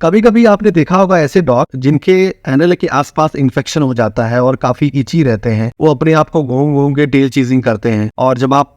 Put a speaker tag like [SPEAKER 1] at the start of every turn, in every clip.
[SPEAKER 1] कभी कभी आपने देखा होगा ऐसे डॉग जिनके एनल के आसपास इन्फेक्शन हो जाता है और काफी इची रहते हैं। वो अपने आप को घूम घूम के टेल चीजिंग करते हैं और जब आप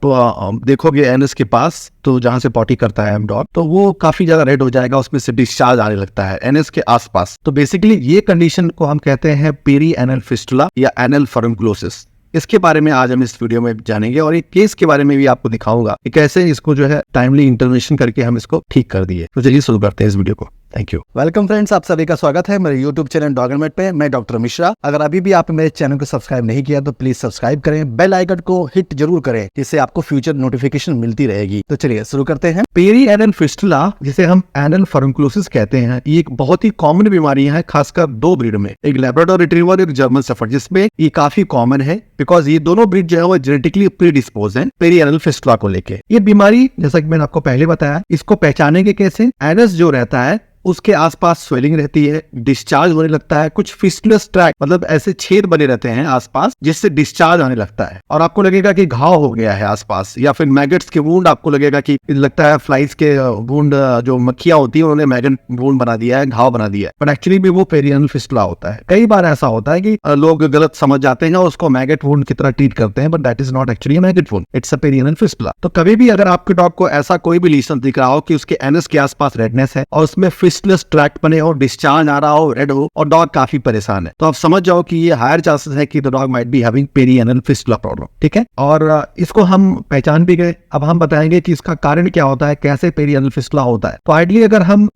[SPEAKER 1] देखोगे एनस के पास तो जहां से पॉटी करता है डॉग तो वो काफी ज्यादा रेड हो जाएगा, उसमें से डिस्चार्ज आने लगता है एनस के आसपास। तो बेसिकली ये कंडीशन को हम कहते हैं पेरी एनल फिस्टुला या एनल फर्नकुलोसिस। इसके बारे में आज हम इस वीडियो में जानेंगे और एक केस के बारे में भी आपको दिखाऊंगा कि कैसे इसको जो है टाइमली इंटरवेंशन करके हम इसको ठीक कर दिए। तो चलिए शुरू करते हैं इस वीडियो को। Thank you. वेलकम फ्रेंड्स, आप सभी का स्वागत है मेरे YouTube channel dog and mate पे। मैं डॉक्टर मिश्रा। अगर अभी भी आपने मेरे चैनल को सब्सक्राइब नहीं किया तो प्लीज सब्सक्राइब करें, बेल आइकन को हिट जरूर करें जिससे आपको फ्यूचर नोटिफिकेशन मिलती रहेगी। तो चलिए शुरू करते हैं। पेरी एनल फिस्टुला जिसे हम एनल फर्नकुलोसिस कहते हैं, ये एक बहुत ही कॉमन बीमारी है, खासकर दो ब्रीड में, एक लैब्राडोर रिट्रीवर और जर्मन शेफर्ड, जिसमें ये काफी कॉमन है बिकॉज ये दोनों ब्रीड जो है वो जेनेटिकली प्रीडिस्पोज है पेरी एनल फिस्टुला को लेके। ये बीमारी जैसा कि मैंने आपको पहले बताया, इसको पहचानेंगे कैसे? एनस जो रहता है उसके आसपास स्वेलिंग रहती है, डिस्चार्ज होने लगता है, कुछ फिस्टुलस ट्रैक मतलब ऐसे छेद बने रहते हैं आसपास जिससे डिस्चार्ज आने लगता है और आपको लगेगा कि घाव हो गया है आसपास, या फिर मैगट्स के वुंड, आपको लगेगा कि लगता है फ्लाइज के वुंड, जो मक्खियां होती है उन्होंने मैगट वुंड बना दिया है, घाव बना दिया है, बट एक्चुअली भी वो पेरी एनल फिस्टुला होता है। कई बार ऐसा होता है कि लोग गलत समझ जाते हैं और उसको मैगट वुंड की तरह ट्रीट करते हैं, but that is not actually maggot wound, it's a perianal fistula. तो कभी भी अगर आपके डॉग को ऐसा कोई भी लीशन दिख रहा हो कि उसके एनस के आसपास रेडनेस है और उसमें फिस्टुलस ट्रैक बने हो, डिस्चार्ज आ रहा हो, रेड हो और डॉग काफी परेशान है, तो आप समझ जाओ कि ये हायर चांसेस है कि the dog might be having perianal fistula problem. ठीक है, और इसको हम पहचान भी गए। अब हम बताएंगे कि इसका कारण क्या होता है, कैसे पेरी एनल फिस्टुला होता है। तो आइडियली अगर हम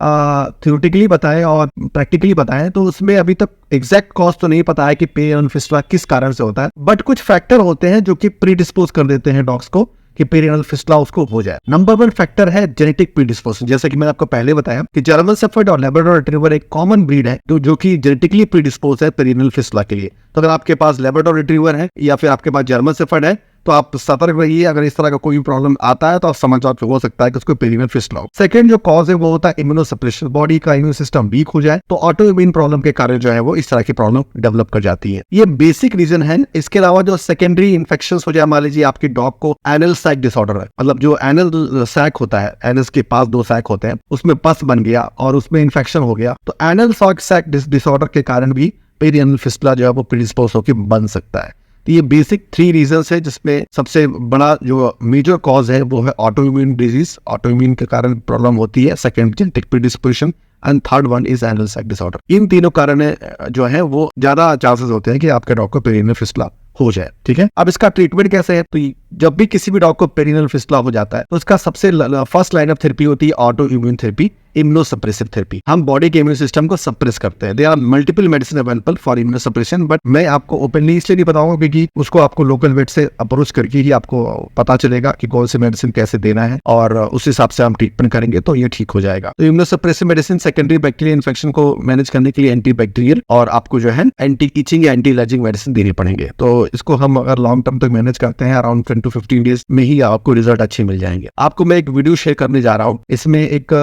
[SPEAKER 1] थ्योरेटिकली बताएं और प्रैक्टिकली बताएं तो उसमें अभी तक एग्जैक्ट कॉज तो नहीं पता है कि पेरी एनल फिस्टुला किस कारण से होता है, बट कुछ फैक्टर होते हैं जो कि प्रीडिस्पोज कर देते हैं डॉग्स को कि पेरी एनल फिस्टुला उसको हो जाए। नंबर 1 फैक्टर है जेनेटिक प्रीडिस्पोजिशन। जैसे कि मैंने आपको पहले बताया कि जर्मन शेफर्ड और लैब्राडोर रिट्रीवर एक कॉमन ब्रीड है जो कि जेनेटिकली प्रीडिस्पोज है पेरी एनल फिस्टुला के लिए। तो अगर आपके पास लैब्राडोर रिट्रीवर है या फिर आपके पास जर्मन शेफर्ड है तो आप सतर्क रहिए। अगर इस तरह का कोई प्रॉब्लम आता है तो आप समझ जाओ हो सकता है कि उसको पेरी एनल फिस्टुला हो। सेकंड जो कॉज है वो होता है इम्यूनोसप्रेशन। बॉडी का इम्यून सिस्टम वीक हो जाए तो ऑटो इम्यून प्रॉब्लम के कारण जो है वो इस तरह की प्रॉब्लम डेवलप कर जाती है। ये बेसिक रीजन है। इसके अलावा जो सेकेंडरी इन्फेक्शन हो जाए, मान लीजिए आपकी डॉग को एनल सैक डिसऑर्डर है, मतलब जो एनल सैक होता है, एनस के पास 2 सैक होते हैं, उसमें पस बन गया और उसमें इन्फेक्शन हो गया, तो एनल सैक डिसऑर्डर के कारण भी पेरी एनल फिस्टुला जो है वो प्रीडिस्पोज होकर बन सकता है। तो ये बेसिक 3 रीजंस है जिसमें सबसे बड़ा जो मेजर कॉज है वो है auto immune disease, auto immune के कारण प्रॉब्लम होती है। Second genetic predisposition and third one is anal sac disorder. इन तीनों कारण जो है वो ज्यादा चांसेस होते हैं कि आपके डॉग को पेरी एनल फिस्टुला हो जाए। ठीक है, अब इसका ट्रीटमेंट कैसे है? तो जब भी किसी भी डॉग को पेरी एनल फिस्टुला हो जाता है तो उसका सबसे फर्स्ट लाइन ऑफ थेरेपी होती है auto immune therapy, immunosuppressive therapy. हम बॉडी के इम्यून सिस्टम को सप्रेस करते हैं। There are multiple medicine available for immunosuppression, but मैं आपको ओपनली इसलिए नहीं बताऊंगा क्योंकि उसको आपको लोकल वेट से अप्रोच करके ही आपको पता चलेगा कि कौन सी मेडिसिन कैसे देना है और उस हिसाब से हम ट्रीटमेंट करेंगे तो ये ठीक हो जाएगा। तो immunosuppressive medicine secondary bacterial infection को मैनेज करने के लिए एंटी बैक्टीरियल और आपको जो है एंटी इचिंग या एंटी एलर्जिक मेडिसिन देने पड़ेंगे। तो इसको हम अगर लॉन्ग टर्म तक मैनेज करते हैं अराउंड 10 to 15 डेज में ही आपको रिजल्ट अच्छे मिल जाएंगे। आपको मैं एक वीडियो शेयर करने जा रहा हूँ। इसमें एक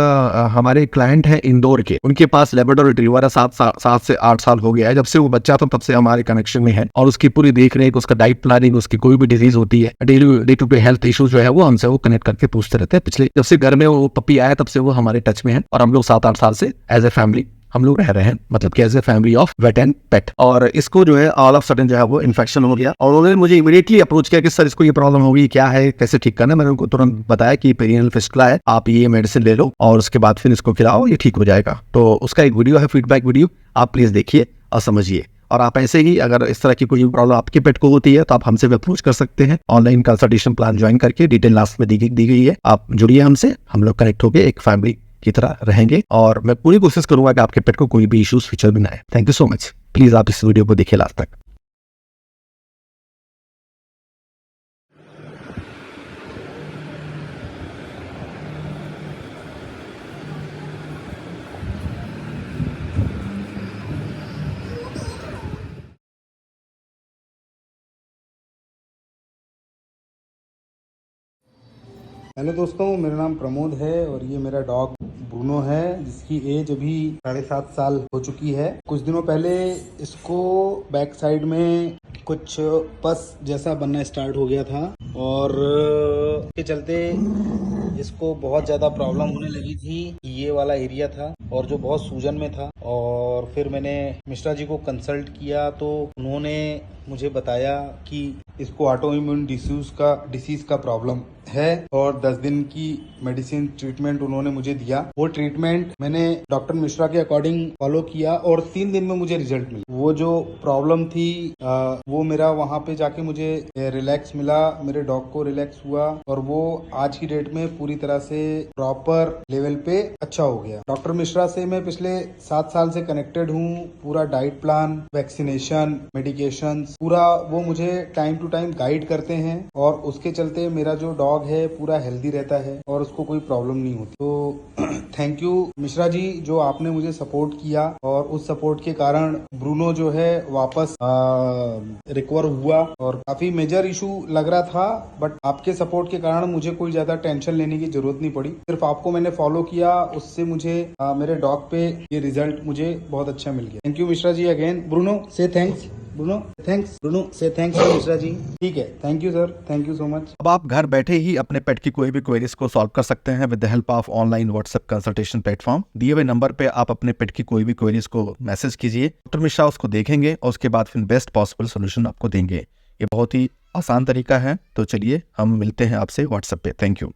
[SPEAKER 1] हमारे क्लाइंट है इंदौर के, उनके पास लैब्राडोर रिट्रीवर है, 7 से 8 साल हो गया है। जब से वो बच्चा था तब से हमारे कनेक्शन में है और उसकी पूरी देख रेख, उसका डाइट प्लानिंग, उसकी कोई भी डिजीज होती है, day to day health issues जो है वो हमसे वो कनेक्ट करके पूछते रहते हैं। पिछले जब से घर में वो पपी आया तब से वो हमारे टच में है और हम लोग 7-8 साल से एज ए फैमिली हम लोग रह रहे हैं, मतलब कि as a family of wet and pet. और इसको जो है ऑल ऑफ सडन जो है वो इन्फेक्शन हो गया और उन्होंने मुझे इमीडिएटली अप्रोच किया कि सर इसको ये प्रॉब्लम होगी, क्या है, कैसे ठीक करना है। मैंने उनको तुरंत बताया कि पेरी एनल फिस्टुला है, आप ये मेडिसिन ले लो और उसके बाद फिर इसको खिलाओ, ये ठीक हो जाएगा। तो उसका एक वीडियो है, फीडबैक वीडियो, आप प्लीज देखिए और समझिए। और आप ऐसे ही अगर इस तरह की कोई प्रॉब्लम आपके पेट को होती है तो आप हमसे भी अप्रोच कर सकते हैं। ऑनलाइन कंसल्टेशन प्लान ज्वाइन करके डिटेल लास्ट में दी गई है, आप जुड़िए हमसे, हम लोग कनेक्ट होकर एक फैमिली की तरह रहेंगे और मैं पूरी कोशिश करूंगा कि आपके पेट को कोई भी इश्यूज फ्यूचर में ना आए। Thank you so much. Please आप इस वीडियो को देखिए लास्ट तक।
[SPEAKER 2] हेलो दोस्तों, मेरा नाम प्रमोद है और ये मेरा डॉग ब्रूनो है जिसकी एज अभी 7.5 साल हो चुकी है। कुछ दिनों पहले इसको बैक साइड में कुछ पस जैसा बनना स्टार्ट हो गया था और के चलते इसको बहुत ज़्यादा प्रॉब्लम होने लगी थी। ये वाला एरिया था और जो बहुत सूजन में था। और फिर मैंने मिश्रा जी को कंसल्ट किया तो उन्होंने मुझे बताया कि इसको ऑटो इम्यून डिसीज़ का प्रॉब्लम है और 10 दिन की मेडिसिन ट्रीटमेंट उन्होंने मुझे दिया। वो ट्रीटमेंट मैंने डॉक्टर मिश्रा के अकॉर्डिंग फॉलो किया और 3 दिन में मुझे रिजल्ट मिला। वो जो प्रॉब्लम थी वो मेरा वहाँ पे जाके मुझे रिलैक्स मिला, मेरे डॉग को रिलैक्स हुआ और वो आज की डेट में पूरी तरह से प्रॉपर लेवल पे अच्छा हो गया। डॉक्टर मिश्रा से मैं पिछले 7 साल से कनेक्टेड हूँ। पूरा डाइट प्लान, वैक्सीनेशन, मेडिकेशन, पूरा वो मुझे टाइम टू टाइम गाइड करते हैं और उसके चलते मेरा जो डॉग है पूरा हेल्दी रहता है और उसको कोई प्रॉब्लम नहीं होती। तो थैंक यू मिश्रा जी, जो आपने मुझे सपोर्ट किया और उस सपोर्ट के कारण ब्रूनो जो है वापस रिकवर हुआ और काफी मेजर इशू लग रहा था, बट आपके सपोर्ट के कारण मुझे कोई ज्यादा टेंशन लेने की जरूरत नहीं पड़ी। सिर्फ आपको मैंने फॉलो किया, उससे मुझे मेरे डॉग पे ये रिजल्ट मुझे बहुत अच्छा मिल गया। Thank you Mishra ji again. Bruno से थैंक्स। ब्रूनो से थैंक्स मिश्रा जी। ठीक है, thank you sir, thank you so much.
[SPEAKER 1] अब आप घर बैठे ही अपने पेट की कोई भी क्वेरीज को सॉल्व कर सकते हैं with the help of online WhatsApp consultation platform. दिए हुए नंबर पे आप अपने पेट की कोई भी क्वेरीज को मैसेज कीजिए, डॉक्टर मिश्रा उसको देखेंगे और उसके बाद फिर बेस्ट पॉसिबल सोल्यूशन आपको देंगे। ये बहुत ही आसान तरीका है। तो चलिए हम मिलते हैं आपसे व्हाट्सएप पे। Thank you.